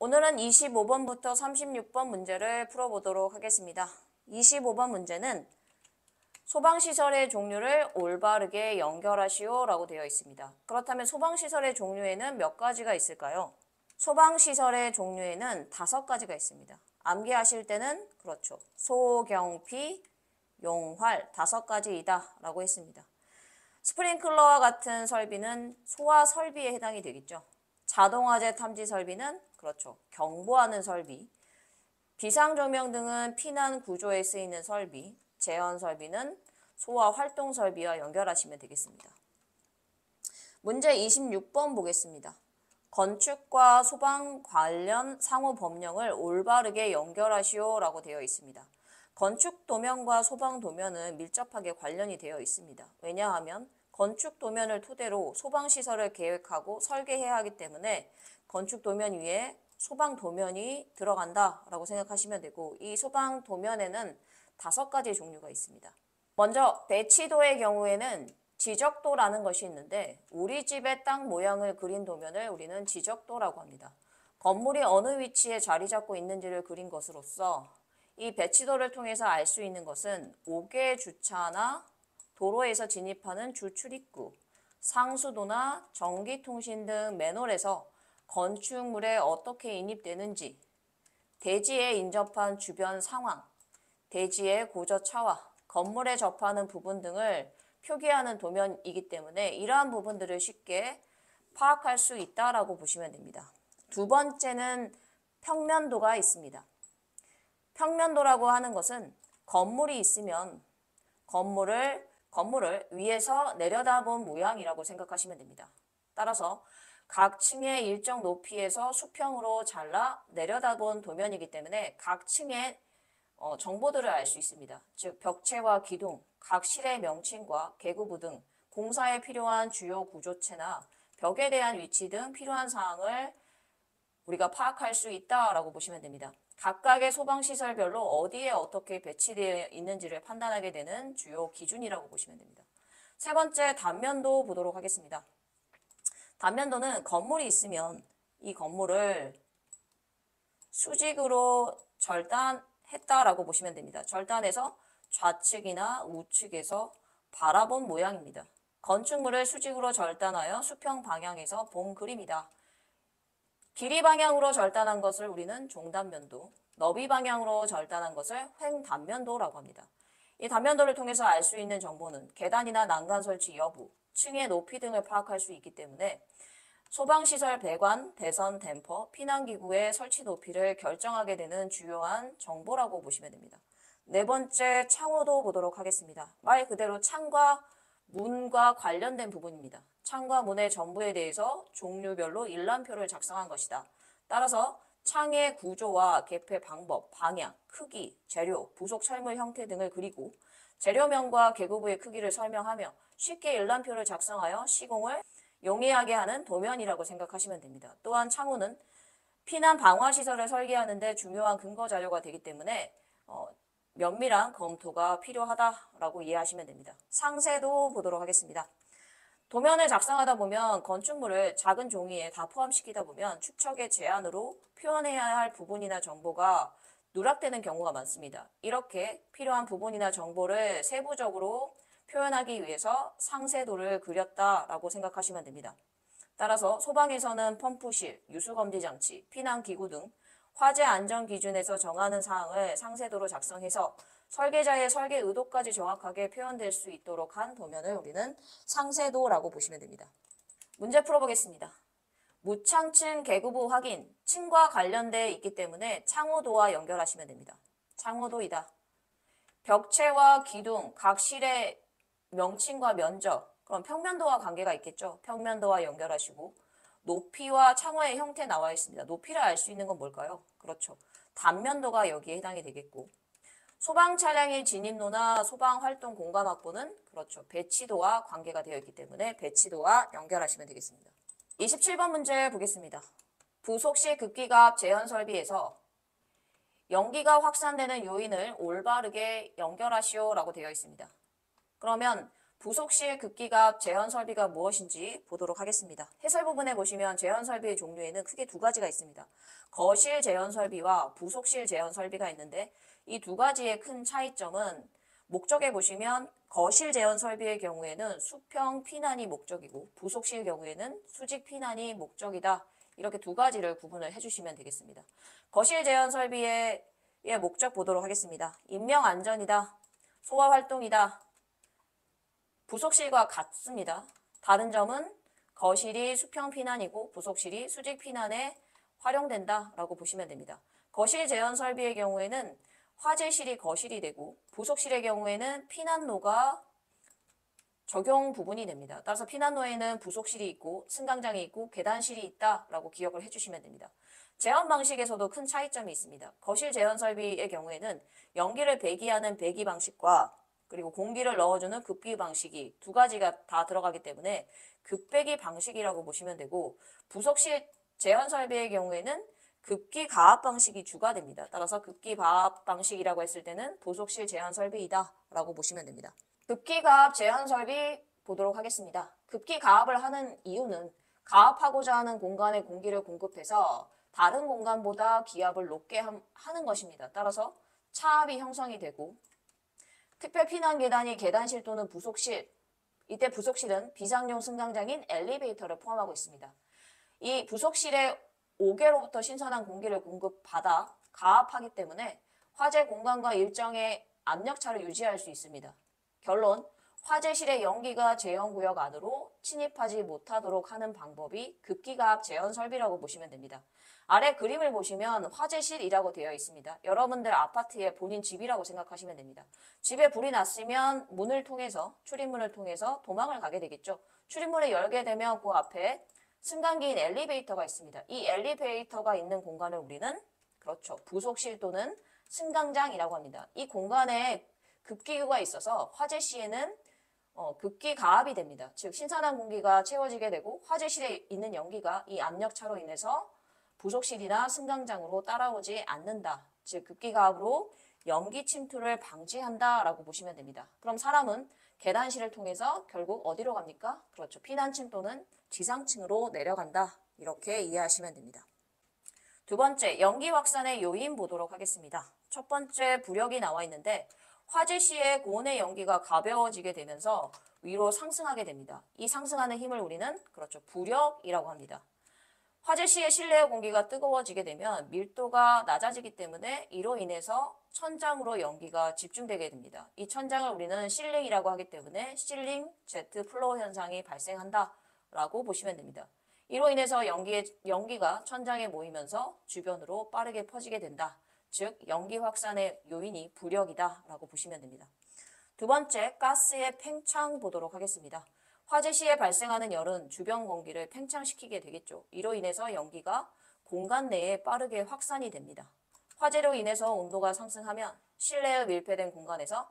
오늘은 25번부터 36번 문제를 풀어보도록 하겠습니다. 25번 문제는 소방시설의 종류를 올바르게 연결하시오 라고 되어 있습니다. 그렇다면 소방시설의 종류에는 몇 가지가 있을까요? 소방시설의 종류에는 5가지가 있습니다. 암기하실 때는 그렇죠. 소, 경, 피, 용, 활 5가지이다 라고 했습니다. 스프링클러와 같은 설비는 소화 설비에 해당이 되겠죠. 자동화재 탐지 설비는 그렇죠. 경보하는 설비. 비상조명 등은 피난 구조에 쓰이는 설비. 제원 설비는 소화 활동 설비와 연결하시면 되겠습니다. 문제 26번 보겠습니다. 건축과 소방 관련 상호 법령을 올바르게 연결하시오 라고 되어 있습니다. 건축 도면과 소방 도면은 밀접하게 관련이 되어 있습니다. 왜냐하면 건축 도면을 토대로 소방시설을 계획하고 설계해야 하기 때문에 건축 도면 위에 소방 도면이 들어간다라고 생각하시면 되고, 이 소방 도면에는 5가지 종류가 있습니다. 먼저 배치도의 경우에는 지적도라는 것이 있는데, 우리 집의 땅 모양을 그린 도면을 우리는 지적도라고 합니다. 건물이 어느 위치에 자리 잡고 있는지를 그린 것으로서 이 배치도를 통해서 알 수 있는 것은 옥외 주차나 도로에서 진입하는 주출입구, 상수도나 전기통신 등 맨홀에서 건축물에 어떻게 인입되는지, 대지에 인접한 주변 상황, 대지의 고저 차와 건물에 접하는 부분 등을 표기하는 도면이기 때문에 이러한 부분들을 쉽게 파악할 수 있다라고 보시면 됩니다. 두 번째는 평면도가 있습니다. 평면도라고 하는 것은 건물이 있으면 건물을 위에서 내려다본 모양이라고 생각하시면 됩니다. 따라서 각 층의 일정 높이에서 수평으로 잘라 내려다본 도면이기 때문에 각 층의 정보들을 알 수 있습니다. 즉 벽체와 기둥, 각 실의 명칭과 계구부 등 공사에 필요한 주요 구조체나 벽에 대한 위치 등 필요한 사항을 우리가 파악할 수 있다라고 보시면 됩니다. 각각의 소방시설별로 어디에 어떻게 배치되어 있는지를 판단하게 되는 주요 기준이라고 보시면 됩니다. 세 번째, 단면도 보도록 하겠습니다. 단면도는 건물이 있으면 이 건물을 수직으로 절단했다라고 보시면 됩니다. 절단해서 좌측이나 우측에서 바라본 모양입니다. 건축물을 수직으로 절단하여 수평 방향에서 본 그림이다. 길이 방향으로 절단한 것을 우리는 종단면도, 너비 방향으로 절단한 것을 횡단면도라고 합니다. 이 단면도를 통해서 알 수 있는 정보는 계단이나 난간 설치 여부, 층의 높이 등을 파악할 수 있기 때문에 소방시설 배관, 대선, 댐퍼, 피난기구의 설치 높이를 결정하게 되는 주요한 정보라고 보시면 됩니다. 네 번째, 창호도 보도록 하겠습니다. 말 그대로 창과 문과 관련된 부분입니다. 창과 문의 전부에 대해서 종류별로 일람표를 작성한 것이다. 따라서 창의 구조와 개폐 방법, 방향, 크기, 재료, 부속 철물 형태 등을 그리고 재료명과 계구부의 크기를 설명하며 쉽게 일람표를 작성하여 시공을 용이하게 하는 도면이라고 생각하시면 됩니다. 또한 창호는 피난 방화시설을 설계하는 데 중요한 근거 자료가 되기 때문에 면밀한 검토가 필요하다라고 이해하시면 됩니다. 상세도 보도록 하겠습니다. 도면을 작성하다 보면 건축물을 작은 종이에 다 포함시키다 보면 축척의 제한으로 표현해야 할 부분이나 정보가 누락되는 경우가 많습니다. 이렇게 필요한 부분이나 정보를 세부적으로 표현하기 위해서 상세도를 그렸다라고 생각하시면 됩니다. 따라서 소방에서는 펌프실, 유수검지장치, 피난기구 등 화재 안전 기준에서 정하는 사항을 상세도로 작성해서 설계자의 설계 의도까지 정확하게 표현될 수 있도록 한 도면을 우리는 상세도라고 보시면 됩니다. 문제 풀어보겠습니다. 무창층 계구부 확인, 층과 관련되어 있기 때문에 창호도와 연결하시면 됩니다. 창호도이다. 벽체와 기둥, 각 실의 명칭과 면적, 그럼 평면도와 관계가 있겠죠. 평면도와 연결하시고 높이와 창호의 형태 나와 있습니다. 높이를 알 수 있는 건 뭘까요? 그렇죠. 단면도가 여기에 해당이 되겠고, 소방 차량의 진입로나 소방 활동 공간 확보는 그렇죠. 배치도와 관계가 되어 있기 때문에 배치도와 연결하시면 되겠습니다. 27번 문제 보겠습니다. 부속시 급기갑 제한 설비에서 연기가 확산되는 요인을 올바르게 연결하시오 라고 되어 있습니다. 그러면 부속실 급기갑 제한 설비가 무엇인지 보도록 하겠습니다. 해설 부분에 보시면 제한 설비의 종류에는 크게 두 가지가 있습니다. 거실 제한 설비와 부속실 제한 설비가 있는데 이 두 가지의 큰 차이점은 목적에 보시면 거실 제한 설비의 경우에는 수평 피난이 목적이고 부속실 경우에는 수직 피난이 목적이다. 이렇게 두 가지를 구분을 해주시면 되겠습니다. 거실 제한 설비의 목적 보도록 하겠습니다. 인명 안전이다. 소화 활동이다. 부속실과 같습니다. 다른 점은 거실이 수평 피난이고 부속실이 수직 피난에 활용된다 라고 보시면 됩니다. 거실 제한 설비의 경우에는 화재실이 거실이 되고 부속실의 경우에는 피난로가 적용 부분이 됩니다. 따라서 피난로에는 부속실이 있고 승강장이 있고 계단실이 있다라고 기억을 해주시면 됩니다. 제한 방식에서도 큰 차이점이 있습니다. 거실 제한 설비의 경우에는 연기를 배기하는 배기 방식과 그리고 공기를 넣어주는 급기 방식이 두 가지가 다 들어가기 때문에 급배기 방식이라고 보시면 되고 부속실 제한 설비의 경우에는 급기 가압 방식이 주가 됩니다. 따라서 급기 가압 방식이라고 했을 때는 부속실 제한 설비이다 라고 보시면 됩니다. 급기 가압 제한 설비 보도록 하겠습니다. 급기 가압을 하는 이유는 가압하고자 하는 공간에 공기를 공급해서 다른 공간보다 기압을 높게 하는 것입니다. 따라서 차압이 형성이 되고 특별 피난 계단이 계단실 또는 부속실, 이때 부속실은 비상용 승강장인 엘리베이터를 포함하고 있습니다. 이 부속실에 5개로부터 신선한 공기를 공급받아 가압하기 때문에 화재 공간과 일정의 압력차를 유지할 수 있습니다. 결론, 화재실의 연기가 제한구역 안으로 침입하지 못하도록 하는 방법이 급기가압 제한 설비라고 보시면 됩니다. 아래 그림을 보시면 화재실이라고 되어 있습니다. 여러분들 아파트의 본인 집이라고 생각하시면 됩니다. 집에 불이 났으면 문을 통해서 출입문을 통해서 도망을 가게 되겠죠. 출입문을 열게 되면 그 앞에 승강기인 엘리베이터가 있습니다. 이 엘리베이터가 있는 공간을 우리는 그렇죠. 부속실 또는 승강장이라고 합니다. 이 공간에 급기구가 있어서 화재 시에는 급기 가압이 됩니다. 즉 신선한 공기가 채워지게 되고 화재실에 있는 연기가 이 압력차로 인해서 부속실이나 승강장으로 따라오지 않는다. 즉 급기 가압으로 연기 침투를 방지한다라고 보시면 됩니다. 그럼 사람은 계단실을 통해서 결국 어디로 갑니까? 그렇죠. 피난층 또는 지상층으로 내려간다. 이렇게 이해하시면 됩니다. 두 번째, 연기 확산의 요인 보도록 하겠습니다. 첫 번째 부력이 나와 있는데 화재 시에 고온의 연기가 가벼워지게 되면서 위로 상승하게 됩니다. 이 상승하는 힘을 우리는 그렇죠. 부력이라고 합니다. 화재 시에 실내의 공기가 뜨거워지게 되면 밀도가 낮아지기 때문에 이로 인해서 천장으로 연기가 집중되게 됩니다. 이 천장을 우리는 실링이라고 하기 때문에 실링 제트 플로우 현상이 발생한다라고 보시면 됩니다. 이로 인해서 연기가 천장에 모이면서 주변으로 빠르게 퍼지게 된다. 즉 연기 확산의 요인이 부력이다 라고 보시면 됩니다. 두 번째, 가스의 팽창 보도록 하겠습니다. 화재 시에 발생하는 열은 주변 공기를 팽창시키게 되겠죠. 이로 인해서 연기가 공간 내에 빠르게 확산이 됩니다. 화재로 인해서 온도가 상승하면 실내의 밀폐된 공간에서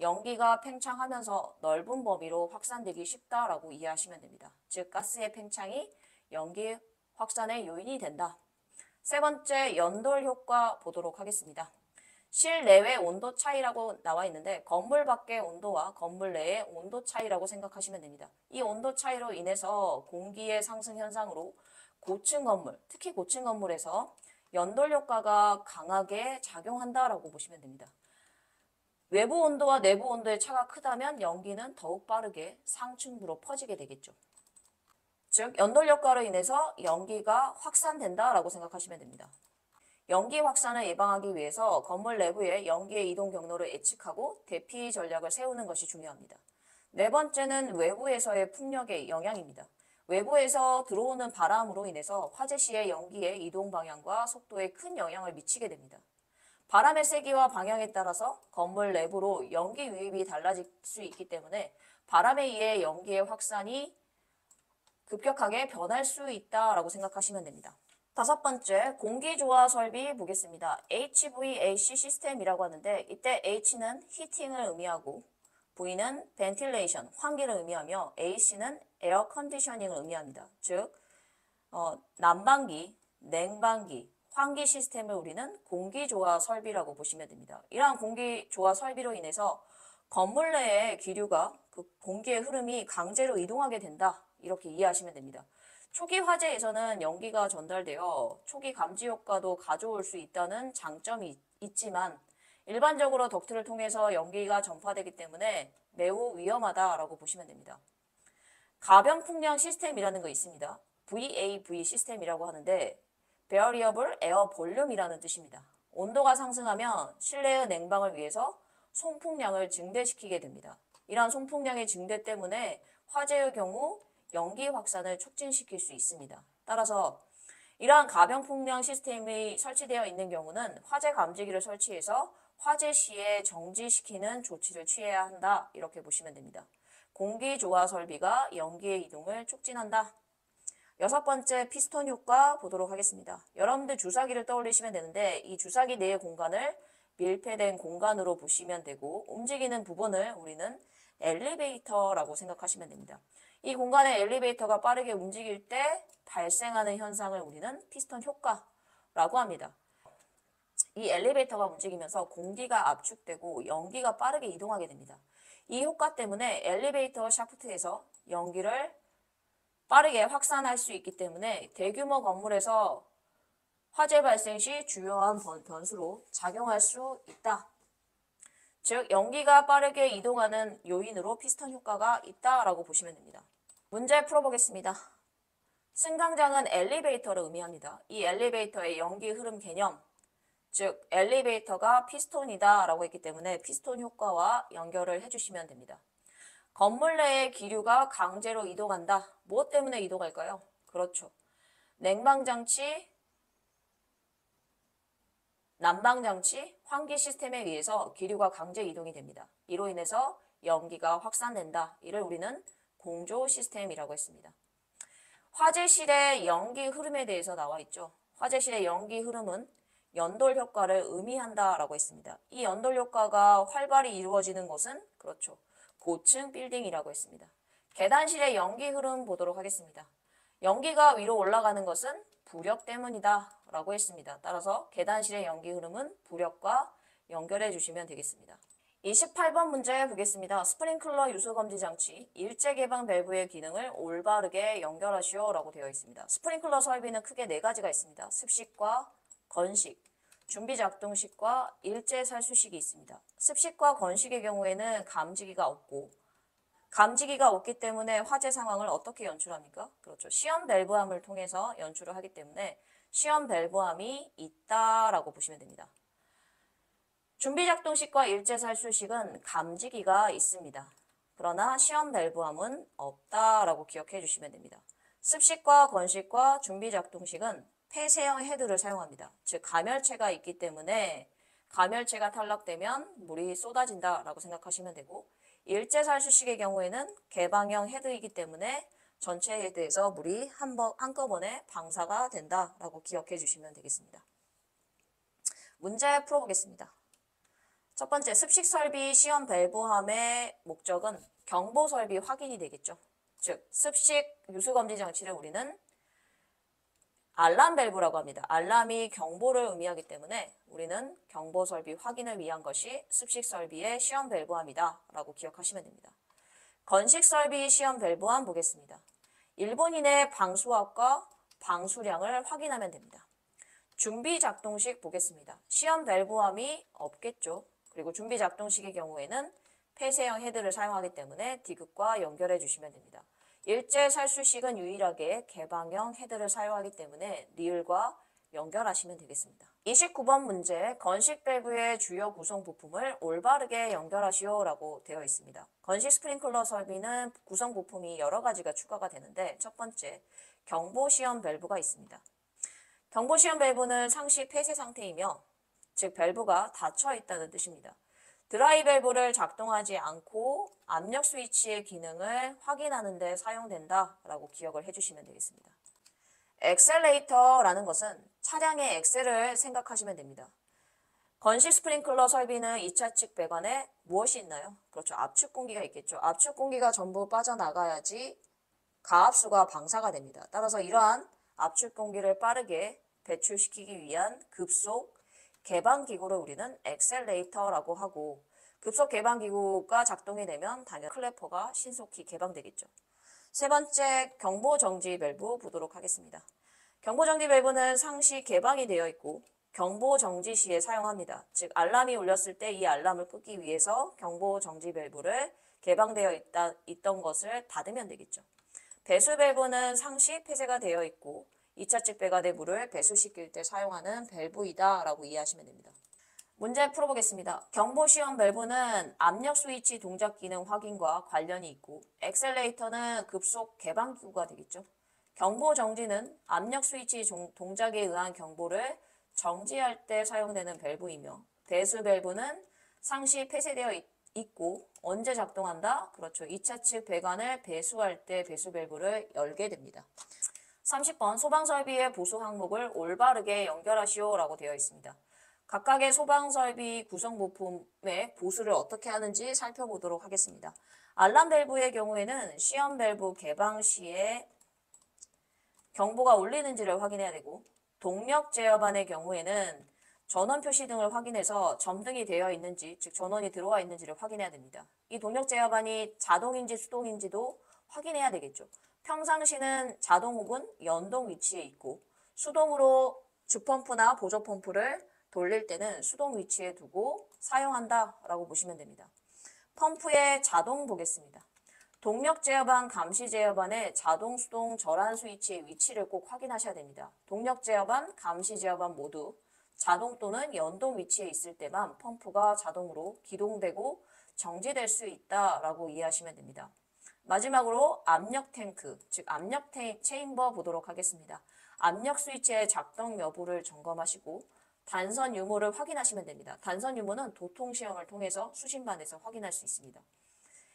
연기가 팽창하면서 넓은 범위로 확산되기 쉽다라고 이해하시면 됩니다. 즉 가스의 팽창이 연기 확산의 요인이 된다. 세 번째, 연돌 효과 보도록 하겠습니다. 실내외 온도 차이라고 나와 있는데 건물 밖의 온도와 건물 내의 온도 차이라고 생각하시면 됩니다. 이 온도 차이로 인해서 공기의 상승 현상으로 고층 건물, 특히 고층 건물에서 연돌 효과가 강하게 작용한다라고 보시면 됩니다. 외부 온도와 내부 온도의 차가 크다면 연기는 더욱 빠르게 상층부로 퍼지게 되겠죠. 즉 연돌 효과로 인해서 연기가 확산된다라고 생각하시면 됩니다. 연기 확산을 예방하기 위해서 건물 내부에 연기의 이동 경로를 예측하고 대피 전략을 세우는 것이 중요합니다. 네 번째는 외부에서의 풍력의 영향입니다. 외부에서 들어오는 바람으로 인해서 화재 시에 연기의 이동 방향과 속도에 큰 영향을 미치게 됩니다. 바람의 세기와 방향에 따라서 건물 내부로 연기 유입이 달라질 수 있기 때문에 바람에 의해 연기의 확산이 급격하게 변할 수 있다라고 생각하시면 됩니다. 다섯 번째, 공기조화 설비 보겠습니다. HVAC 시스템이라고 하는데 이때 H는 히팅을 의미하고 V는 벤틸레이션, 환기를 의미하며 AC는 에어 컨디셔닝을 의미합니다. 즉 난방기, 냉방기, 환기 시스템을 우리는 공기조화 설비라고 보시면 됩니다. 이러한 공기조화 설비로 인해서 건물 내의 기류가 그 공기의 흐름이 강제로 이동하게 된다. 이렇게 이해하시면 됩니다. 초기 화재에서는 연기가 전달되어 초기 감지 효과도 가져올 수 있다는 장점이 있지만 일반적으로 덕트를 통해서 연기가 전파되기 때문에 매우 위험하다라고 보시면 됩니다. 가변 풍량 시스템이라는 거 있습니다. VAV 시스템이라고 하는데 Variable Air Volume이라는 뜻입니다. 온도가 상승하면 실내의 냉방을 위해서 송풍량을 증대시키게 됩니다. 이러한 송풍량의 증대 때문에 화재의 경우 연기 확산을 촉진시킬 수 있습니다. 따라서 이러한 가변 풍량 시스템이 설치되어 있는 경우는 화재 감지기를 설치해서 화재 시에 정지시키는 조치를 취해야 한다. 이렇게 보시면 됩니다. 공기 조화 설비가 연기의 이동을 촉진한다. 여섯 번째 피스톤 효과 보도록 하겠습니다. 여러분들 주사기를 떠올리시면 되는데 이 주사기 내의 공간을 밀폐된 공간으로 보시면 되고 움직이는 부분을 우리는 엘리베이터라고 생각하시면 됩니다. 이 공간의 엘리베이터가 빠르게 움직일 때 발생하는 현상을 우리는 피스톤 효과라고 합니다. 이 엘리베이터가 움직이면서 공기가 압축되고 연기가 빠르게 이동하게 됩니다. 이 효과 때문에 엘리베이터 샤프트에서 연기를 빠르게 확산할 수 있기 때문에 대규모 건물에서 화재 발생 시 주요한 변수로 작용할 수 있다. 즉 연기가 빠르게 이동하는 요인으로 피스톤 효과가 있다라고 보시면 됩니다. 문제 풀어보겠습니다. 승강장은 엘리베이터를 의미합니다. 이 엘리베이터의 연기 흐름 개념, 즉 엘리베이터가 피스톤이다 라고 했기 때문에 피스톤 효과와 연결을 해주시면 됩니다. 건물 내의 기류가 강제로 이동한다. 무엇 때문에 이동할까요? 그렇죠. 냉방장치, 난방장치, 환기 시스템에 의해서 기류가 강제 이동이 됩니다. 이로 인해서 연기가 확산된다. 이를 우리는 공조 시스템이라고 했습니다. 화재실의 연기 흐름에 대해서 나와 있죠. 화재실의 연기 흐름은 연돌 효과를 의미한다라고 했습니다. 이 연돌 효과가 활발히 이루어지는 곳은 그렇죠. 고층 빌딩이라고 했습니다. 계단실의 연기 흐름 보도록 하겠습니다. 연기가 위로 올라가는 것은 부력 때문이다 라고 했습니다. 따라서 계단실의 연기 흐름은 부력과 연결해 주시면 되겠습니다. 28번 문제 보겠습니다. 스프링클러 유소검지 장치 일제 개방 밸브의 기능을 올바르게 연결하시오 라고 되어 있습니다. 스프링클러 설비는 크게 네 가지가 있습니다. 습식과 건식, 준비작동식과 일제살수식이 있습니다. 습식과 건식의 경우에는 감지기가 없고 감지기가 없기 때문에 화재 상황을 어떻게 연출합니까? 그렇죠. 시험 밸브함을 통해서 연출을 하기 때문에 시험 밸브함이 있다라고 보시면 됩니다. 준비작동식과 일제살수식은 감지기가 있습니다. 그러나 시험 밸브함은 없다라고 기억해 주시면 됩니다. 습식과 건식과 준비작동식은 폐쇄형 헤드를 사용합니다. 즉 가멸체가 있기 때문에 가멸체가 탈락되면 물이 쏟아진다라고 생각하시면 되고 일제살수식의 경우에는 개방형 헤드이기 때문에 전체 헤드에서 물이 한꺼번에 방사가 된다라고 기억해 주시면 되겠습니다. 문제 풀어보겠습니다. 첫 번째, 습식 설비 시험 밸브함의 목적은 경보 설비 확인이 되겠죠. 즉 습식 유수검지 장치를 우리는 알람 밸브라고 합니다. 알람이 경보를 의미하기 때문에 우리는 경보 설비 확인을 위한 것이 습식 설비의 시험 밸브함이다 라고 기억하시면 됩니다. 건식 설비 시험 밸브함 보겠습니다. 일본인의 방수압과 방수량을 확인하면 됩니다. 준비 작동식 보겠습니다. 시험 밸브함이 없겠죠. 그리고 준비 작동식의 경우에는 폐쇄형 헤드를 사용하기 때문에 디귿과 연결해 주시면 됩니다. 일제살수식은 유일하게 개방형 헤드를 사용하기 때문에 리을과 연결하시면 되겠습니다. 29번 문제, 건식 밸브의 주요 구성 부품을 올바르게 연결하시오 라고 되어 있습니다. 건식 스프링클러 설비는 구성 부품이 여러 가지가 추가가 되는데 첫 번째, 경보시험 밸브가 있습니다. 경보시험 밸브는 상시 폐쇄 상태이며 즉 밸브가 닫혀 있다는 뜻입니다. 드라이 밸브를 작동하지 않고 압력 스위치의 기능을 확인하는 데 사용된다라고 기억을 해주시면 되겠습니다. 엑셀레이터라는 것은 차량의 엑셀을 생각하시면 됩니다. 건식 스프링클러 설비는 2차 측 배관에 무엇이 있나요? 그렇죠. 압축 공기가 있겠죠. 압축 공기가 전부 빠져나가야지 가압수가 방사가 됩니다. 따라서 이러한 압축 공기를 빠르게 배출시키기 위한 급속 개방기구를 우리는 엑셀레이터라고 하고 급속 개방기구가 작동이 되면 당연히 클래퍼가 신속히 개방되겠죠. 세 번째, 경보정지 밸브 보도록 하겠습니다. 경보정지 밸브는 상시 개방이 되어 있고 경보정지 시에 사용합니다. 즉 알람이 울렸을 때 이 알람을 끄기 위해서 경보정지 밸브를 개방되어 있던 것을 닫으면 되겠죠. 배수 밸브는 상시 폐쇄가 되어 있고 2차 측 배관의 물을 배수시킬 때 사용하는 밸브이다 라고 이해하시면 됩니다. 문제 풀어보겠습니다. 경보시험 밸브는 압력 스위치 동작 기능 확인과 관련이 있고 엑셀레이터는 급속 개방 기구가 되겠죠. 경보 정지는 압력 스위치 동작에 의한 경보를 정지할 때 사용되는 밸브이며 배수 밸브는 상시 폐쇄되어 있고 언제 작동한다? 그렇죠. 2차 측 배관을 배수할 때 배수 밸브를 열게 됩니다. 30번 소방설비의 보수 항목을 올바르게 연결하시오 라고 되어 있습니다. 각각의 소방설비 구성 부품의 보수를 어떻게 하는지 살펴보도록 하겠습니다. 알람 밸브의 경우에는 시험 밸브 개방 시에 경보가 울리는지를 확인해야 되고 동력 제어반의 경우에는 전원 표시 등을 확인해서 점등이 되어 있는지, 즉 전원이 들어와 있는지를 확인해야 됩니다. 이 동력 제어반이 자동인지 수동인지도 확인해야 되겠죠. 평상시는 자동 혹은 연동 위치에 있고 수동으로 주펌프나 보조펌프를 돌릴 때는 수동 위치에 두고 사용한다 라고 보시면 됩니다. 펌프의 자동 보겠습니다. 동력 제어반, 감시 제어반의 자동, 수동, 절한 스위치의 위치를 꼭 확인하셔야 됩니다. 동력 제어반, 감시 제어반 모두 자동 또는 연동 위치에 있을 때만 펌프가 자동으로 기동되고 정지될 수 있다라고 이해하시면 됩니다. 마지막으로 압력 탱크, 즉 압력 체인버 보도록 하겠습니다. 압력 스위치의 작동 여부를 점검하시고 단선 유무를 확인하시면 됩니다. 단선 유무는 도통 시험을 통해서 수신반에서 확인할 수 있습니다.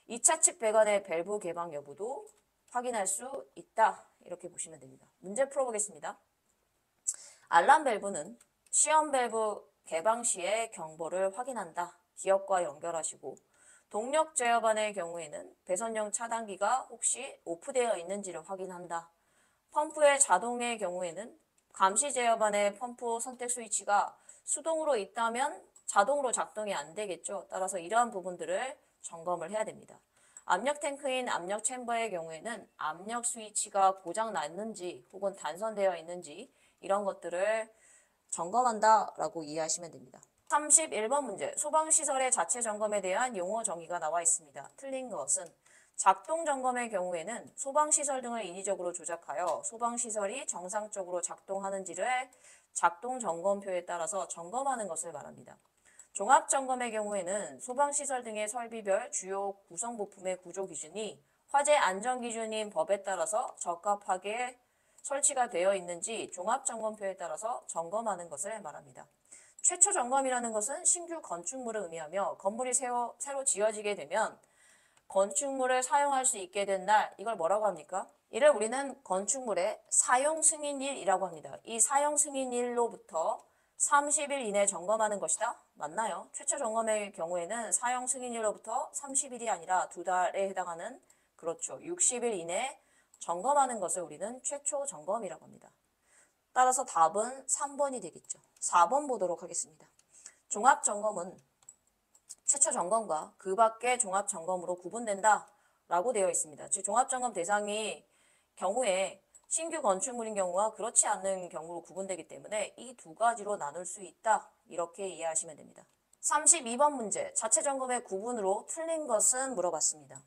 2차 측 배관의 밸브 개방 여부도 확인할 수 있다. 이렇게 보시면 됩니다. 문제 풀어보겠습니다. 알람 밸브는 시험 밸브 개방 시에 경보를 확인한다. 기업과 연결하시고 동력 제어반의 경우에는 배선형 차단기가 혹시 오프되어 있는지를 확인한다. 펌프의 자동의 경우에는 감시 제어반의 펌프 선택 스위치가 수동으로 있다면 자동으로 작동이 안 되겠죠. 따라서 이러한 부분들을 점검을 해야 됩니다. 압력 탱크인 압력 챔버의 경우에는 압력 스위치가 고장 났는지 혹은 단선되어 있는지 이런 것들을 점검한다라고 이해하시면 됩니다. 31번 문제, 소방시설의 자체 점검에 대한 용어 정의가 나와 있습니다. 틀린 것은 작동 점검의 경우에는 소방시설 등을 인위적으로 조작하여 소방시설이 정상적으로 작동하는지를 작동 점검표에 따라서 점검하는 것을 말합니다. 종합점검의 경우에는 소방시설 등의 설비별 주요 구성 부품의 구조 기준이 화재 안전 기준인 법에 따라서 적합하게 설치가 되어 있는지 종합점검표에 따라서 점검하는 것을 말합니다. 최초 점검이라는 것은 신규 건축물을 의미하며 건물이 새로 지어지게 되면 건축물을 사용할 수 있게 된 날, 이걸 뭐라고 합니까? 이를 우리는 건축물의 사용 승인일이라고 합니다. 이 사용 승인일로부터 30일 이내 점검하는 것이다? 맞나요? 최초 점검의 경우에는 사용 승인일로부터 30일이 아니라 2달에 해당하는, 그렇죠, 60일 이내 점검하는 것을 우리는 최초 점검이라고 합니다. 따라서 답은 3번이 되겠죠. 4번 보도록 하겠습니다. 종합점검은 최초 점검과 그 밖의 종합점검으로 구분된다 라고 되어 있습니다. 즉 종합점검 대상이 경우에 신규 건축물인 경우와 그렇지 않는 경우로 구분되기 때문에 이 두 가지로 나눌 수 있다. 이렇게 이해하시면 됩니다. 32번 문제, 자체 점검의 구분으로 틀린 것은 물어봤습니다.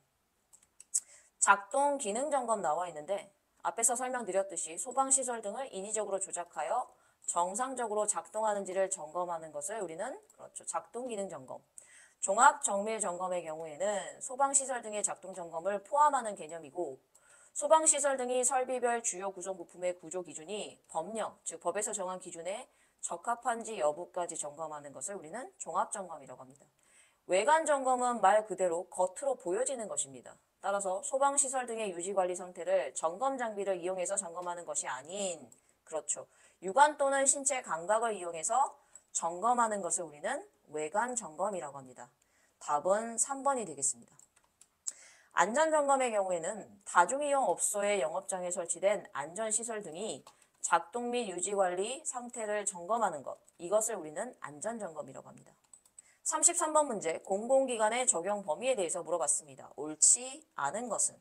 작동 기능 점검 나와 있는데 앞에서 설명드렸듯이 소방시설 등을 인위적으로 조작하여 정상적으로 작동하는지를 점검하는 것을 우리는, 그렇죠, 작동 기능 점검. 종합 정밀 점검의 경우에는 소방시설 등의 작동 점검을 포함하는 개념이고 소방시설 등이 설비별 주요 구성 부품의 구조 기준이 법령, 즉 법에서 정한 기준에 적합한지 여부까지 점검하는 것을 우리는 종합점검이라고 합니다. 외관 점검은 말 그대로 겉으로 보여지는 것입니다. 따라서 소방시설 등의 유지관리 상태를 점검 장비를 이용해서 점검하는 것이 아닌, 그렇죠, 육안 또는 신체 감각을 이용해서 점검하는 것을 우리는 외관 점검이라고 합니다. 답은 3번이 되겠습니다. 안전점검의 경우에는 다중이용 업소의 영업장에 설치된 안전시설 등이 작동 및 유지관리 상태를 점검하는 것, 이것을 우리는 안전점검이라고 합니다. 33번 문제, 공공기관의 적용 범위에 대해서 물어봤습니다. 옳지 않은 것은?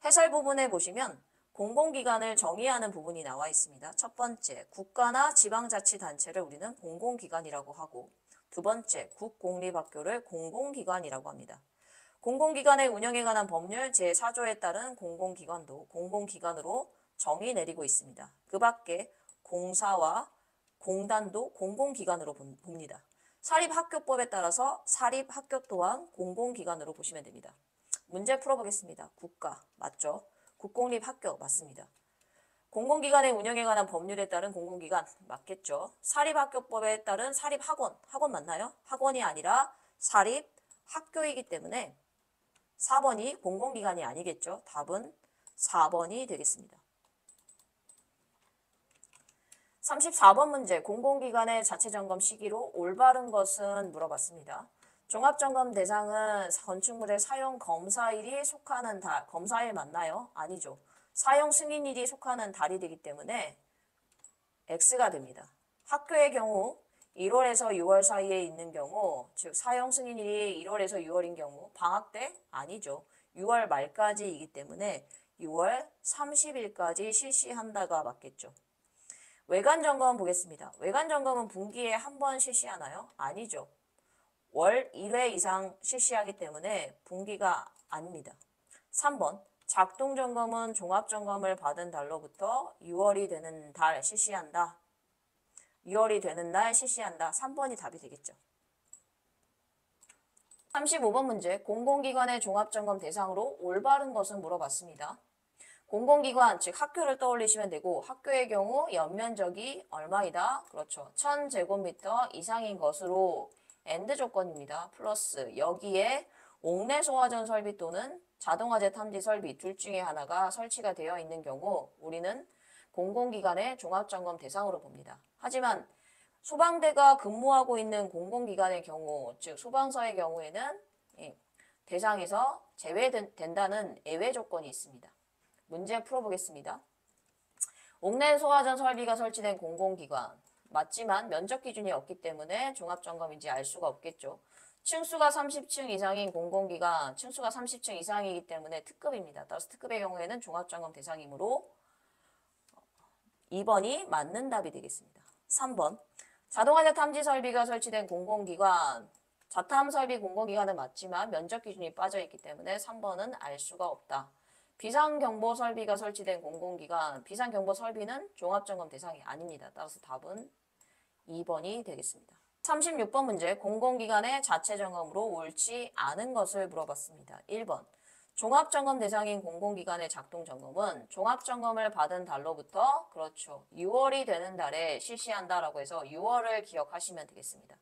해설 부분에 보시면 공공기관을 정의하는 부분이 나와 있습니다. 첫 번째, 국가나 지방자치단체를 우리는 공공기관이라고 하고, 두 번째, 국공립학교를 공공기관이라고 합니다. 공공기관의 운영에 관한 법률 제4조에 따른 공공기관도 공공기관으로 정의 내리고 있습니다. 그 밖에 공사와 공단도 공공기관으로 봅니다. 사립학교법에 따라서 사립학교 또한 공공기관으로 보시면 됩니다. 문제 풀어보겠습니다. 국가 맞죠? 국공립학교 맞습니다. 공공기관의 운영에 관한 법률에 따른 공공기관 맞겠죠? 사립학교법에 따른 사립학원, 학원 맞나요? 학원이 아니라 사립학교이기 때문에 4번이 공공기관이 아니겠죠? 답은 4번이 되겠습니다. 34번 문제, 공공기관의 자체점검 시기로 올바른 것은 물어봤습니다. 종합점검 대상은 건축물의 사용 검사일이 속하는 달, 검사일 맞나요? 아니죠. 사용 승인일이 속하는 달이 되기 때문에 X가 됩니다. 학교의 경우 1월에서 6월 사이에 있는 경우, 즉 사용 승인일이 1월에서 6월인 경우 방학 때 아니죠. 6월 말까지이기 때문에 6월 30일까지 실시한다가 맞겠죠. 외관 점검 보겠습니다. 외관 점검은 분기에 한 번 실시하나요? 아니죠. 월 1회 이상 실시하기 때문에 분기가 아닙니다. 3번 작동 점검은 종합 점검을 받은 달로부터 6월이 되는 달 실시한다. 6월이 되는 날 실시한다. 3번이 답이 되겠죠. 35번 문제, 공공기관의 종합점검 대상으로 올바른 것은 물어봤습니다. 공공기관, 즉 학교를 떠올리시면 되고 학교의 경우 연면적이 얼마이다? 그렇죠. 1000제곱미터 이상인 것으로 AND 조건입니다. 플러스 여기에 옥내 소화전 설비 또는 자동화재 탐지 설비 둘 중에 하나가 설치가 되어 있는 경우 우리는 공공기관의 종합점검 대상으로 봅니다. 하지만 소방대가 근무하고 있는 공공기관의 경우, 즉 소방서의 경우에는 대상에서 제외된다는 예외 조건이 있습니다. 문제 풀어보겠습니다. 옥내 소화전 설비가 설치된 공공기관 맞지만 면적 기준이 없기 때문에 종합점검인지 알 수가 없겠죠. 층수가 30층 이상인 공공기관, 층수가 30층 이상이기 때문에 특급입니다. 따라서 특급의 경우에는 종합점검 대상이므로 2번이 맞는 답이 되겠습니다. 3번 자동화재 탐지 설비가 설치된 공공기관, 자탐 설비 공공기관은 맞지만 면적 기준이 빠져있기 때문에 3번은 알 수가 없다. 비상경보 설비가 설치된 공공기관, 비상경보 설비는 종합점검 대상이 아닙니다. 따라서 답은 2번이 되겠습니다. 36번 문제, 공공기관의 자체점검으로 옳지 않은 것을 물어봤습니다. 1번, 종합점검 대상인 공공기관의 작동점검은 종합점검을 받은 달로부터 그렇죠. 6월이 되는 달에 실시한다라고 해서 6월을 기억하시면 되겠습니다.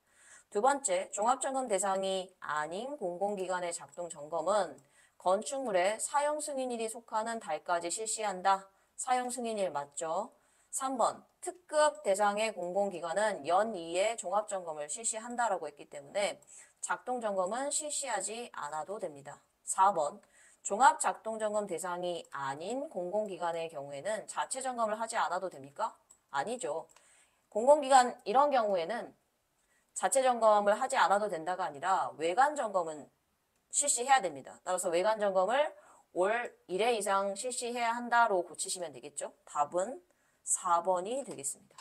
두 번째, 종합점검 대상이 아닌 공공기관의 작동점검은 건축물의 사용승인일이 속하는 달까지 실시한다. 사용승인일 맞죠? 3번 특급 대상의 공공기관은 연2회 종합점검을 실시한다라고 했기 때문에 작동점검은 실시하지 않아도 됩니다. 4번 종합작동점검 대상이 아닌 공공기관의 경우에는 자체점검을 하지 않아도 됩니까? 아니죠. 공공기관 이런 경우에는 자체점검을 하지 않아도 된다가 아니라 외관점검은 실시해야 됩니다. 따라서 외관점검을 월 1회 이상 실시해야 한다로 고치시면 되겠죠. 답은 4번이 되겠습니다.